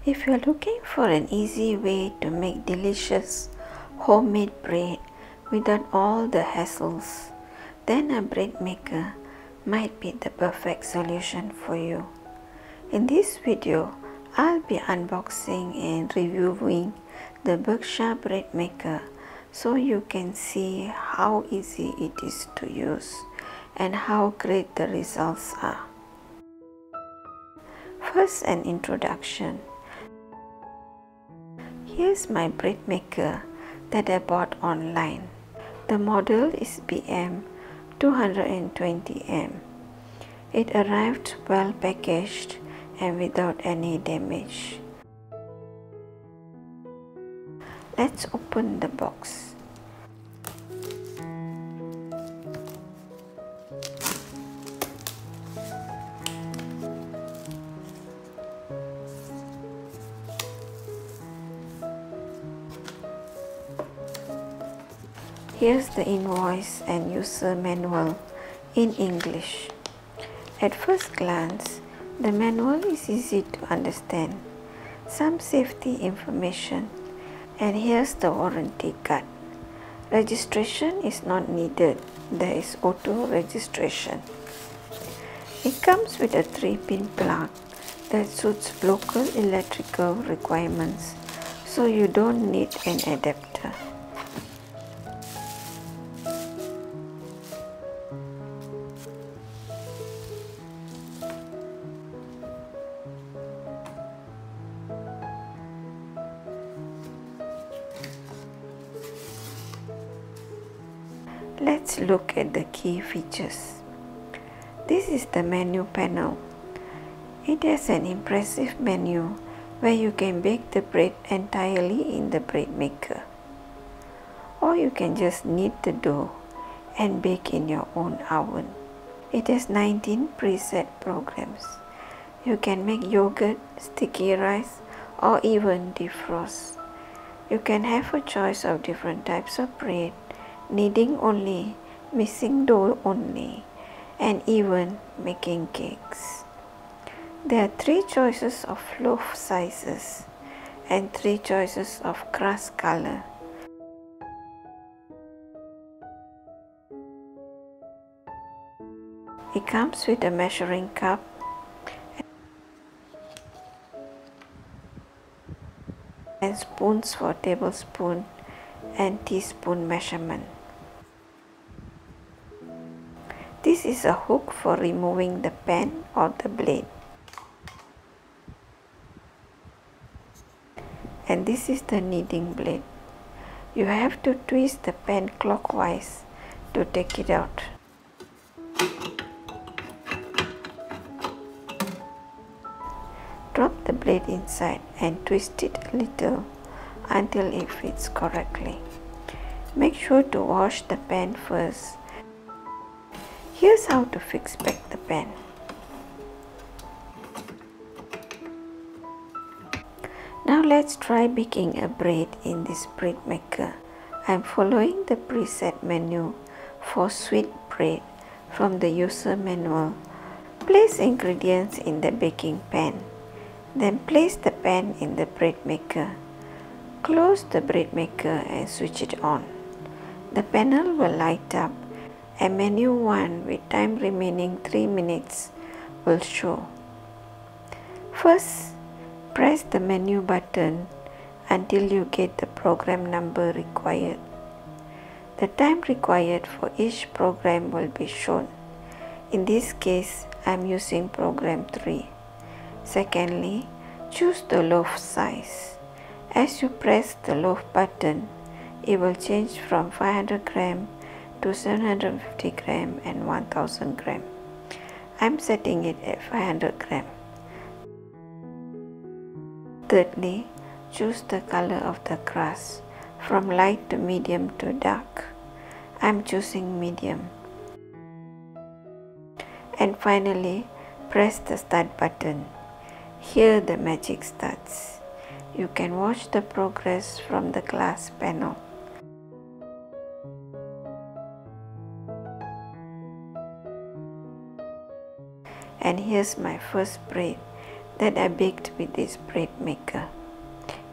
If you're looking for an easy way to make delicious homemade bread without all the hassles, then a bread maker might be the perfect solution for you. In this video, I'll be unboxing and reviewing the Berkishire bread maker so you can see how easy it is to use and how great the results are. First, an introduction. Here's my bread maker that I bought online. The model is BM-220-M. It arrived well packaged and without any damage. Let's open the box. Here's the invoice and user manual in English. At first glance, the manual is easy to understand. Some safety information, and here's the warranty card. Registration is not needed. There is auto registration. It comes with a 3-pin plug that suits local electrical requirements, so you don't need an adapter. Let's look at the key features. This is the menu panel. It has an impressive menu where you can bake the bread entirely in the bread maker. Or you can just knead the dough and bake in your own oven. It has 19 preset programs. You can make yogurt, sticky rice, or even defrost. You can have a choice of different types of bread, kneading only, mixing dough only, and even making cakes. There are 3 choices of loaf sizes and 3 choices of crust color. It comes with a measuring cup and spoons for tablespoon and teaspoon measurement. This is a hook for removing the pan or the blade. And this is the kneading blade. You have to twist the pan clockwise to take it out. Drop the blade inside and twist it a little until it fits correctly. Make sure to wash the pan first. Here's how to fix back the pan. Now let's try baking a bread in this bread maker. I'm following the preset menu for sweet bread from the user manual. Place ingredients in the baking pan. Then place the pan in the bread maker. Close the bread maker and switch it on. The panel will light up and menu 1 with time remaining 3 minutes will show. First, press the menu button until you get the program number required. The time required for each program will be shown. In this case, I am using program 3. Secondly, choose the loaf size. As you press the loaf button, it will change from 500 gram to 750 gram and 1000 gram. I'm setting it at 500 gram. Thirdly, choose the color of the crust from light to medium to dark. I'm choosing medium. And finally, press the start button. Here the magic starts. You can watch the progress from the glass panel. And here's my first bread that I baked with this bread maker.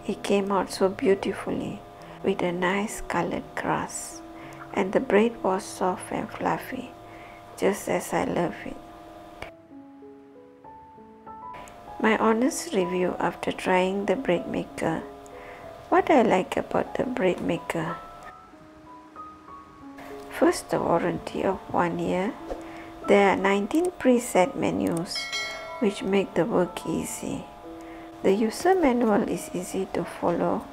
It came out so beautifully with a nice colored crust, and the bread was soft and fluffy, just as I love it. My honest review after trying the bread maker. What I like about the bread maker. First, the warranty of 1 year. There are 19 preset menus which make the work easy. The user manual is easy to follow.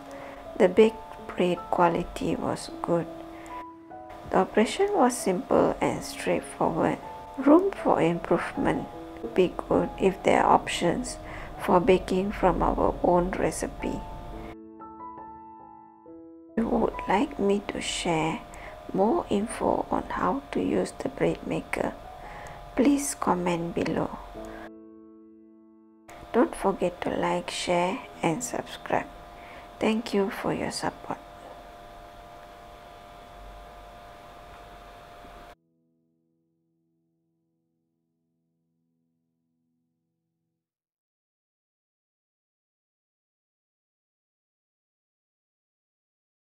The baked bread quality was good. The operation was simple and straightforward. Room for improvement would be good if there are options for baking from our own recipe. If you would like me to share more info on how to use the bread maker, please comment below. Don't forget to like, share and subscribe. Thank you for your support.